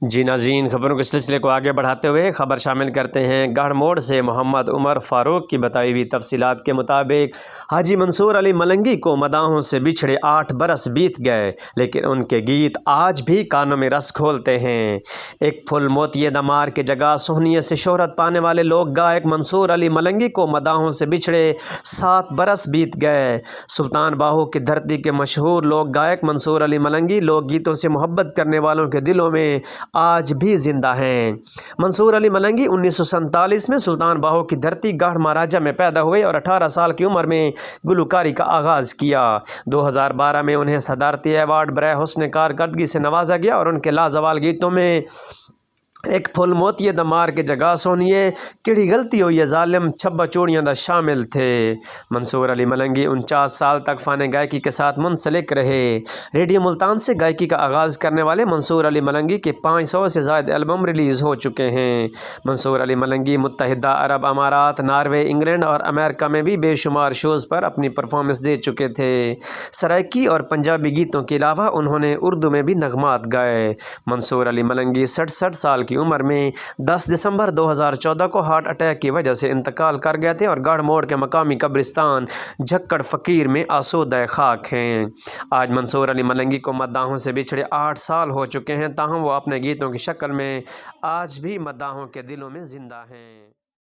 جی ناظرین، خبروں کے سلسلے کو آگے بڑھاتے ہوئے خبر شامل کرتے ہیں۔ گڑھ موڑ سے محمد عمر فاروق کی بتائی ہوئی تفصیلات کے مطابق حاجی منصور علی ملنگی کو مداحوں سے بچھڑے 8 برس بیت گئے، لیکن ان کے گیت آج بھی کانوں میں رس کھولتے ہیں۔ ایک پھول موتیے دمار کی جگہ سہنیے سے شہرت پانے والے لوک گائک منصور علی ملنگی کو مداحوں سے بچھڑے 7 برس بیت گئے۔ سلطان باہو کی دھرتی کے مشہور لوک گائک منصور علی ملنگی لوک گیتوں سے محبت کرنے والوں کے دلوں میں آج بھی زندہ ہیں۔ منصور علی ملنگی 1947 میں سلطان باہو کی دھرتی گڑھ مہاراجہ میں پیدا ہوئے اور 18 سال کی عمر میں گلوکاری کا آغاز کیا۔ 2012 میں انہیں صدارتی ایوارڈ برائے حسن کارکردگی سے نوازا گیا اور ان کے لازوال گیتوں میں ایک پھول موتیے دمار کے جگہ سہنیے، کیڑی غلطی ہوئی ہے ظالم، چھبا چوڑیاں دا شامل تھے۔ منصور علی ملنگی 49 سال تک فن گائکی کے ساتھ منسلک رہے۔ ریڈیو ملتان سے گائکی کا آغاز کرنے والے منصور علی ملنگی کے 500 سے زائد البم ریلیز ہو چکے ہیں۔ منصور علی ملنگی متحدہ عرب امارات، ناروے، انگلینڈ اور امریکہ میں بھی بے شمار شوز پر اپنی پرفارمنس دے چکے تھے۔ سرائکی اور پنجابی گیتوں کے علاوہ انہوں نے اردو میں بھی نغمات گائے۔ منصور علی ملنگی 66 سال کی عمر میں 10 دسمبر 2014 کو ہارٹ اٹیک کی وجہ سے انتقال کر گئے تھے اور گڑھ موڑ کے مقامی قبرستان جھکڑ فقیر میں آسودہ خاک ہیں۔ آج منصور علی ملنگی کو مداحوں سے بچھڑے 8 سال ہو چکے ہیں، تاہم وہ اپنے گیتوں کی شکل میں آج بھی مداحوں کے دلوں میں زندہ ہیں۔